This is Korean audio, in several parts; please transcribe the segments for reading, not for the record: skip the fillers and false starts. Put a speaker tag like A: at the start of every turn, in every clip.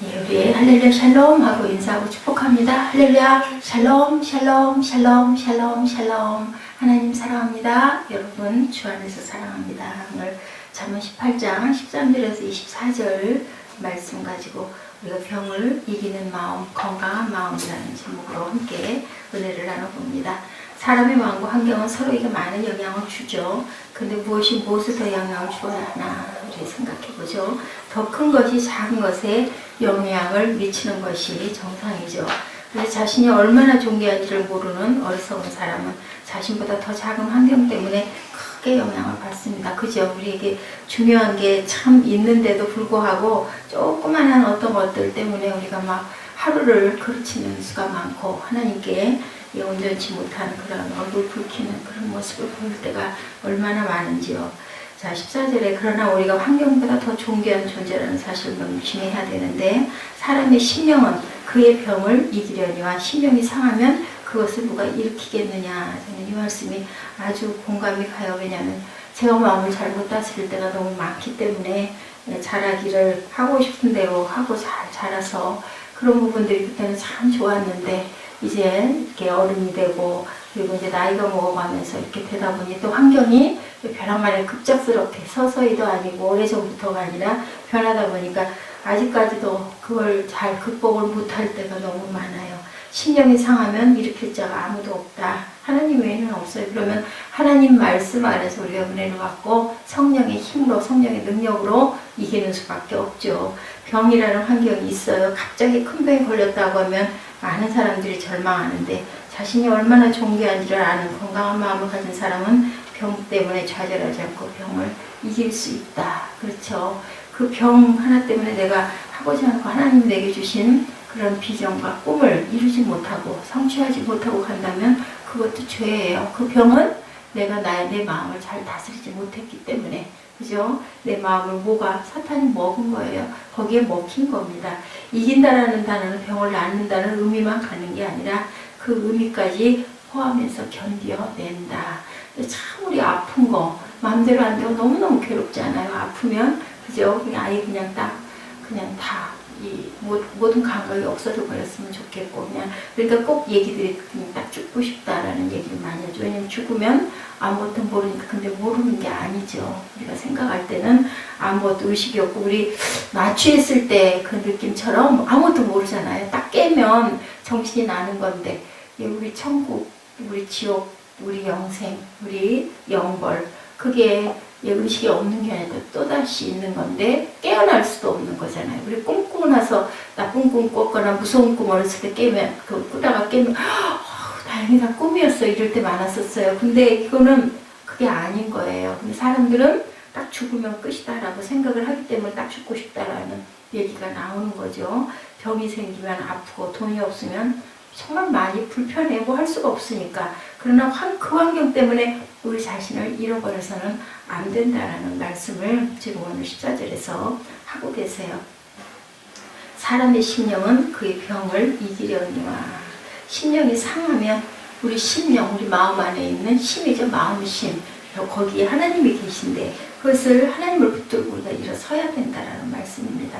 A: 예, 우리 할렐루야 샬롬 하고 인사하고 축복합니다. 할렐루야 샬롬 샬롬 샬롬 샬롬 샬롬. 하나님 사랑합니다. 여러분 주 안에서 사랑합니다. 오늘 잠언 18장 13절에서 24절 말씀 가지고 우리가 병을 이기는 마음, 건강한 마음이라는 제목으로 함께 은혜를 나눠봅니다. 사람의 마음과 환경은 서로에게 많은 영향을 주죠. 근데 무엇이 무엇을 더 영향을 주어야 하나 우리 생각해보죠. 더 큰 것이 작은 것에 영향을 미치는 것이 정상이죠. 그래서 자신이 얼마나 존귀한지를 모르는 어리석은 사람은 자신보다 더 작은 환경 때문에 크게 영향을 받습니다. 그죠? 우리에게 중요한 게 참 있는데도 불구하고 조그만한 어떤 것들 때문에 우리가 막 하루를 그르치는 수가 많고 하나님께 온전치 못한 그런 얼굴 붉히는 그런 모습을 보일 때가 얼마나 많은지요. 자, 14절에 그러나 우리가 환경보다 더 존귀한 존재라는 사실을 명심해야 되는데 사람의 심령은 그의 병을 이기려니와 심령이 상하면 그것을 누가 일으키겠느냐. 저는 이 말씀이 아주 공감이 가요. 왜냐하면 제가 마음을 잘못 다스릴 때가 너무 많기 때문에 자라기를 하고 싶은 대로 하고 잘 자라서 그런 부분들이 그때는 참 좋았는데 이제 이렇게 어른이 되고 그리고 이제 나이가 먹어가면서 이렇게 되다 보니 또 환경이 벼랑간에 급작스럽게 서서히도 아니고 오래전부터가 아니라 변하다 보니까 아직까지도 그걸 잘 극복을 못할 때가 너무 많아요. 심령이 상하면 일으킬 자가 아무도 없다. 하나님 외에는 없어요. 그러면 하나님 말씀 안에서 우리가 은혜를 받고 성령의 힘으로 성령의 능력으로 이기는 수밖에 없죠. 병이라는 환경이 있어요. 갑자기 큰 병이 걸렸다고 하면 많은 사람들이 절망하는데 자신이 얼마나 존귀한지를 아는 건강한 마음을 가진 사람은 병 때문에 좌절하지 않고 병을 이길 수 있다. 그렇죠. 그 병 하나 때문에 내가 하고자 하는 거 하나님 내게 주신 그런 비전과 꿈을 이루지 못하고 성취하지 못하고 간다면 그것도 죄예요. 그 병은 내가 내 마음을 잘 다스리지 못했기 때문에 그죠? 내 마음을 사탄이 먹은 거예요. 거기에 먹힌 겁니다. 이긴다라는 단어는 병을 낫는다는 의미만 가는 게 아니라 그 의미까지 포함해서 견뎌낸다. 참 우리 아픈 거 마음대로 안 되고 너무너무 괴롭잖아요. 아프면 그죠? 그냥 다 이 모든 감각이 없어져 버렸으면 좋겠고 그러니까 꼭 얘기들이 그냥 딱 죽고 싶다라는 얘기를 많이 하죠. 왜냐면 죽으면 아무것도 모르니까. 근데 모르는 게 아니죠. 우리가 생각할 때는 아무것도 의식이 없고 우리 마취했을 때 그 느낌처럼 아무것도 모르잖아요. 딱 깨면 정신이 나는 건데 우리 천국, 우리 지옥, 우리 영생, 우리 영벌 그게 의식이 없는 게 아니라 또다시 있는 건데 깨어날 수도 없는 거잖아요. 우리 꿈꾸고 나서 나쁜 꿈 꿨거나 무서운 꿈 어렸을 때 깨면 꾸다가 깨면 다행이다 꿈이었어 이럴 때 많았었어요. 근데 이거는 그게 아닌 거예요. 근데 사람들은 딱 죽으면 끝이다 라고 생각을 하기 때문에 딱 죽고 싶다라는 얘기가 나오는 거죠. 병이 생기면 아프고 돈이 없으면 정말 많이 불편해 할 수가 없으니까. 그러나 그 환경 때문에 우리 자신을 잃어버려서는 안 된다라는 말씀을 지금 오늘 14절에서 하고 계세요. 사람의 심령은 그의 병을 이기려니와. 심령이 상하면 우리 심령, 우리 마음 안에 있는 심이죠. 마음심. 거기에 하나님이 계신데 그것을 하나님을 붙들고 우리가 일어서야 된다라는 말씀입니다.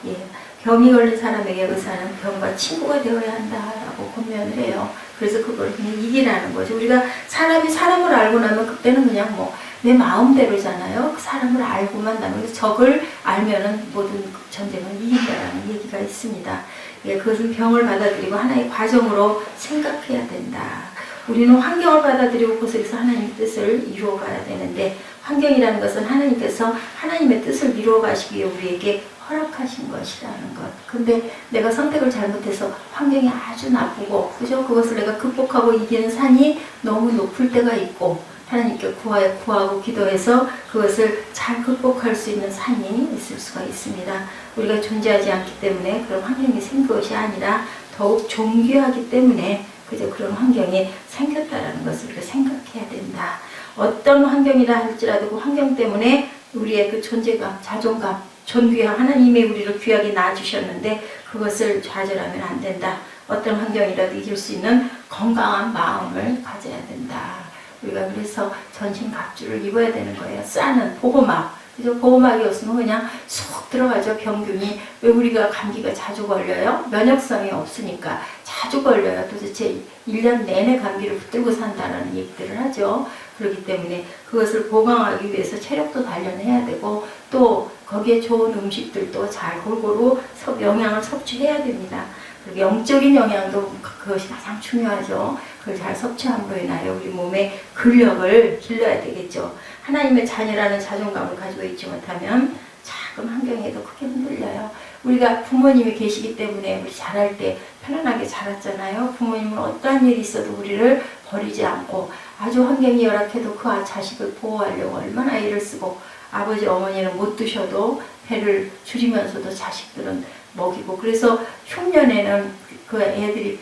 A: 예. 병이 걸린 사람에게 의사는 병과 친구가 되어야 한다라고 권면을 해요. 그래서 그걸 그냥 이기라는 거죠. 우리가 사람이 사람을 알고 나면 그때는 그냥 내 마음대로잖아요. 그 사람을 알고만 나면 적을 알면은 모든 전쟁을 이긴다라는 얘기가 있습니다. 예, 그것은 병을 받아들이고 하나의 과정으로 생각해야 된다. 우리는 환경을 받아들이고 그것에서 하나님의 뜻을 이루어가야 되는데 환경이라는 것은 하나님께서 하나님의 뜻을 이루어가시기 위해 우리에게 허락하신 것이라는 것. 근데 내가 선택을 잘못해서 환경이 아주 나쁘고 그죠? 그것을 내가 극복하고 이기는 산이 너무 높을 때가 있고 하나님께 구하고 기도해서 그것을 잘 극복할 수 있는 산이 있을 수가 있습니다. 우리가 존재하지 않기 때문에 그런 환경이 생긴 것이 아니라 더욱 존귀하기 때문에 그저 그런 환경이 생겼다라는 것을 우리가 생각해야 된다. 어떤 환경이라 할지라도 그 환경 때문에 우리의 그 존재감, 자존감, 존귀한 하나님이 우리를 귀하게 낳아주셨는데 그것을 좌절하면 안 된다. 어떤 환경이라도 이길 수 있는 건강한 마음을 가져야 된다. 우리가 그래서 전신 갑주를 입어야 되는 거예요. 싸는 보호막, 그죠? 보호막이 없으면 그냥 쏙 들어가죠. 병균이. 왜 우리가 감기가 자주 걸려요? 면역성이 없으니까 자주 걸려요. 도대체 1년 내내 감기를 붙들고 산다는 얘기들을 하죠. 그렇기 때문에 그것을 보강하기 위해서 체력도 단련해야 되고 또 거기에 좋은 음식들도 잘 골고루 영양을 섭취해야 됩니다. 그리고 영적인 영양도 그것이 가장 중요하죠. 그걸 잘 섭취함으로 인하여 우리 몸의 근력을 길러야 되겠죠. 하나님의 자녀라는 자존감을 가지고 있지 못하면 작은 환경에도 크게 흔들려요. 우리가 부모님이 계시기 때문에 우리 자랄 때 편안하게 자랐잖아요. 부모님은 어떠한 일이 있어도 우리를 버리지 않고 아주 환경이 열악해도 그 자식을 보호하려고 얼마나 애를 쓰고 아버지 어머니는 못 드셔도 배를 줄이면서도 자식들은 먹이고 그래서 흉년에는 그 애들이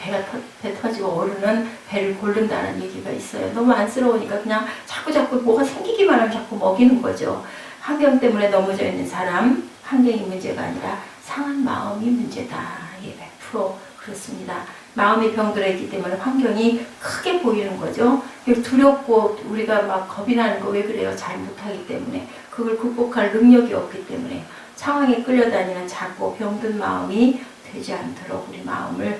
A: 배 터지고 어른은 배를 고른다는 얘기가 있어요. 너무 안쓰러우니까 그냥 자꾸 뭐가 생기기만 하면 자꾸 먹이는 거죠. 환경 때문에 넘어져 있는 사람, 환경이 문제가 아니라 상한 마음이 문제다. 예, 100% 그렇습니다. 마음이 병들어 있기 때문에 환경이 크게 보이는 거죠. 두렵고 우리가 막 겁이 나는 거 왜 그래요? 잘 못하기 때문에. 그걸 극복할 능력이 없기 때문에 상황에 끌려다니는 작고 병든 마음이 되지 않도록 우리 마음을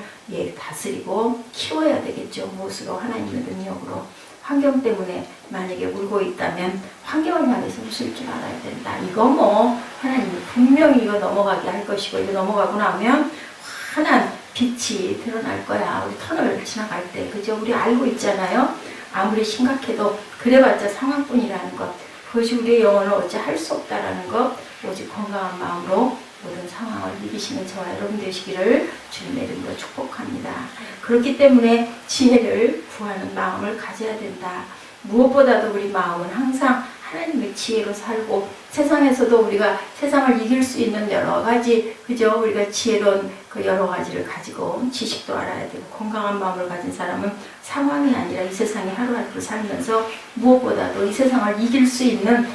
A: 다스리고 키워야 되겠죠. 무엇으로? 하나님의 능력으로. 환경 때문에 만약에 울고 있다면 환경을 향해서 웃을 줄 알아야 된다. 이거 뭐 하나님이 분명히 이거 넘어가게 할 것이고 이거 넘어가고 나면 환한 빛이 드러날 거야. 우리 터널을 지나갈 때. 그죠? 우리 알고 있잖아요. 아무리 심각해도 그래봤자 상황뿐이라는 것. 그것이 우리의 영혼을 어찌 할 수 없다라는 것. 오직 건강한 마음으로 모든 상황을 이기시는 저와 여러분 되시기를 주님의 이름으로 축복합니다. 그렇기 때문에 지혜를 구하는 마음을 가져야 된다. 무엇보다도 우리 마음은 항상 하나님의 지혜로 살고 세상에서도 우리가 세상을 이길 수 있는 여러 가지 그죠? 우리가 지혜로운 그 여러 가지를 가지고 지식도 알아야 되고 건강한 마음을 가진 사람은 상황이 아니라 이 세상에 하루하루 살면서 무엇보다도 이 세상을 이길 수 있는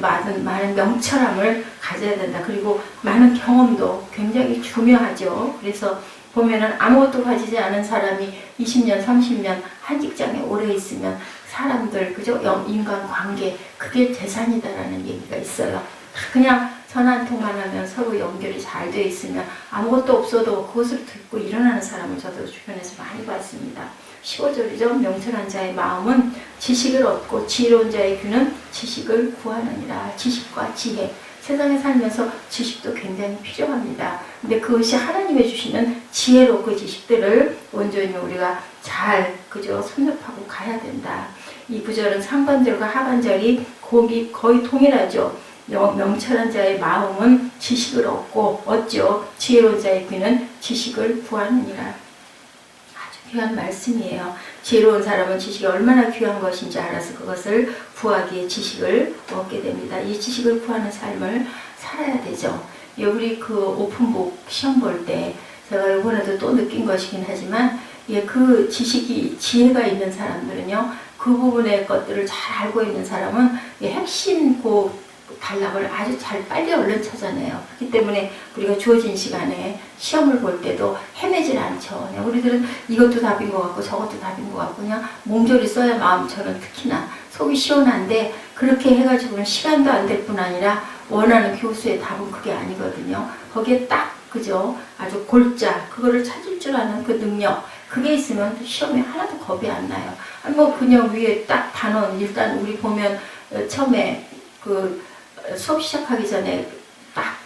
A: 많은 명철함을 가져야 된다. 그리고 많은 경험도 굉장히 중요하죠. 그래서 보면은 아무것도 가지지 않은 사람이 20년, 30년 한 직장에 오래 있으면 사람들, 그죠? 인간 관계, 그게 재산이다라는 얘기가 있어요. 그냥 전화 한 통만 하면 서로 연결이 잘 되어 있으면 아무것도 없어도 그것을 듣고 일어나는 사람을 저도 주변에서 많이 봤습니다. 15절이죠. 명철한 자의 마음은 지식을 얻고 지혜로운 자의 귀는 지식을 구하느니라. 지식과 지혜. 세상에 살면서 지식도 굉장히 필요합니다. 근데 그것이 하나님이 주시는 지혜로 그 지식들을 온전히 우리가 잘 그저 섭렵하고 가야 된다. 이 구절은 상반절과 하반절이 거의 동일하죠. 명철한 자의 마음은 지식을 얻죠. 지혜로운 자의 귀는 지식을 구하느니라. 아주 귀한 말씀이에요. 지혜로운 사람은 지식이 얼마나 귀한 것인지 알아서 그것을 구하기에 지식을 얻게 됩니다. 이 지식을 구하는 삶을 살아야 되죠. 우리 그 오픈북 시험 볼 때 제가 이번에도 또 느낀 것이긴 하지만 그 지혜가 있는 사람들은요. 그 부분의 것들을 잘 알고 있는 사람은 핵심 단락을 아주 빨리 얼른 찾아내요. 그렇기 때문에 우리가 주어진 시간에 시험을 볼 때도 헤매질 않죠. 그냥 우리들은 이것도 답인 것 같고 저것도 답인 것 같고 그냥 몸조리 써야 마음처럼 특히나 속이 시원한데 그렇게 해가지고는 시간도 안 될 뿐 아니라 원하는 교수의 답은 그게 아니거든요. 거기에 딱 그죠? 아주 골자 그거를 찾을 줄 아는 그 능력 그게 있으면 시험에 하나도 겁이 안 나요. 뭐 그냥 위에 딱 단원 일단 우리 보면 처음에 수업 시작하기 전에 딱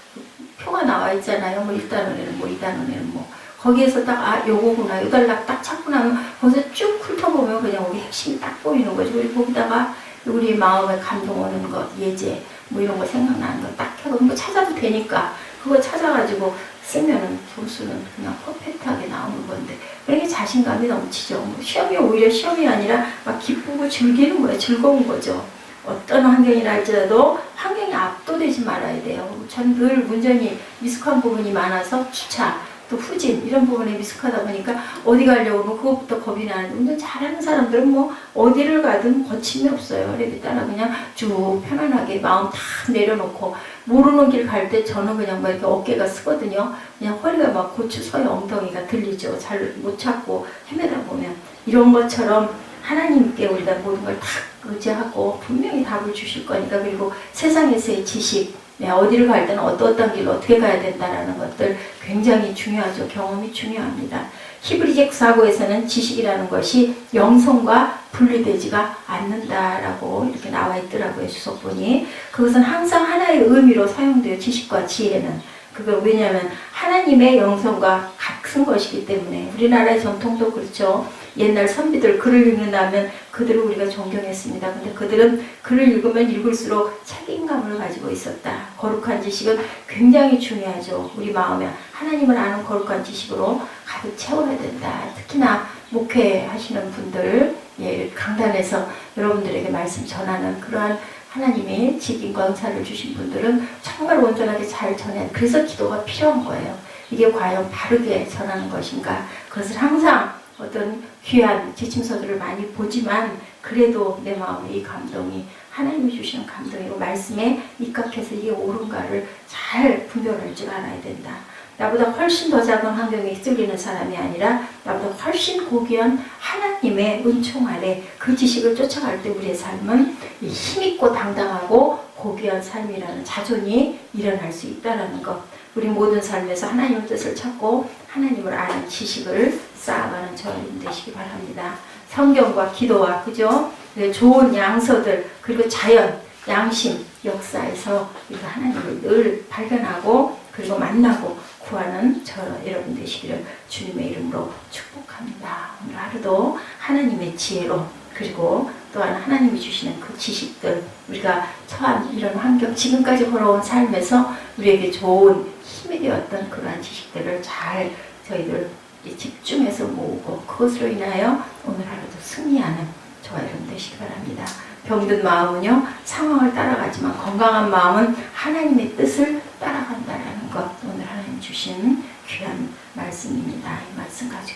A: 표가 나와 있잖아요. 뭐 1단원에는 뭐 2단원에는 뭐 거기에서 딱 요거구나 요 단락 딱 찾고 나면 거기서 쭉 훑어보면 그냥 우리 핵심이 딱 보이는 거죠. 우리 거기다가 우리 마음에 감동 오는 것 예제 뭐 이런 거 생각나는 거 딱 해서 뭐 찾아도 되니까 그거 찾아가지고 쓰면은 점수는 그냥 퍼펙트하게 나오는 건데 그렇게 자신감이 넘치죠. 뭐 시험이 오히려 시험이 아니라 막 기쁘고 즐기는 거예요. 즐거운 거죠. 어떤 환경이라 할지라도 환경에 압도되지 말아야 돼요. 전 늘 운전이 미숙한 부분이 많아서 주차, 또 후진 이런 부분에 미숙하다 보니까 어디 가려고 하면 그것부터 겁이 나는데 운전 잘하는 사람들은 뭐 어디를 가든 거침이 없어요. 그래도 따라 그냥 쭉 편안하게 마음 다 내려놓고 모르는 길 갈 때 저는 그냥 막 이렇게 어깨가 쓰거든요. 그냥 허리가 막 고추 서의 엉덩이가 들리죠. 잘 못 찾고 헤매다 보면 이런 것처럼 하나님께 우리가 모든 걸 다 의지하고 분명히 답을 주실 거니까. 그리고 세상에서의 지식, 어디를 갈 때는 어떤 길로 어떻게 가야 된다라는 것들 굉장히 중요하죠. 경험이 중요합니다. 히브리적 사고에서는 지식이라는 것이 영성과 분리되지가 않는다라고 이렇게 나와 있더라고요. 주석본이. 그것은 항상 하나의 의미로 사용돼요. 지식과 지혜는. 그거 왜냐하면 하나님의 영성과 같은 것이기 때문에. 우리나라의 전통도 그렇죠. 옛날 선비들 글을 읽는다면 그들을 우리가 존경했습니다. 근데 그들은 글을 읽으면 읽을수록 책임감을 가지고 있었다. 거룩한 지식은 굉장히 중요하죠. 우리 마음에 하나님을 아는 거룩한 지식으로 가득 채워야 된다. 특히나 목회하시는 분들, 강단에서 여러분들에게 말씀 전하는 그러한 하나님의 직임과 은사를 주신 분들은 정말 온전하게 잘 전해. 그래서 기도가 필요한 거예요. 이게 과연 바르게 전하는 것인가. 그것을 항상 어떤 귀한 지침서들을 많이 보지만 그래도 내 마음에 이 감동이 하나님이 주시는 감동이고 말씀에 입각해서 이게 옳은가를 잘 분별할 줄 알아야 된다. 나보다 훨씬 더 작은 환경에 휩쓸리는 사람이 아니라 나보다 훨씬 고귀한 하나님의 은총 아래 그 지식을 쫓아갈 때 우리의 삶은 힘있고 당당하고 고귀한 삶이라는 자존이 일어날 수 있다는 것. 우리 모든 삶에서 하나님의 뜻을 찾고 하나님을 아는 지식을 쌓아가는 저는 되시기 바랍니다. 성경과 기도와 그죠? 좋은 양서들 그리고 자연, 양심, 역사에서 우리가 하나님을 늘 발견하고 그리고 만나고 구하는 저 여러분 되시기를 주님의 이름으로 축복합니다. 오늘 하루도 하나님의 지혜로 그리고 또한 하나님이 주시는 그 지식들 우리가 처한 이런 환경 지금까지 걸어온 삶에서 우리에게 좋은 힘이 되었던 그러한 지식들을 잘 저희들 집중해서 모으고 그것으로 인하여 오늘 하루도 승리하는 저와 여러분 되시기 바랍니다. 병든 마음은요 상황을 따라가지만 건강한 마음은 하나님의 뜻을 따라간다라는 것 오늘 하나님 주신 귀한 말씀입니다. 이 말씀 가지고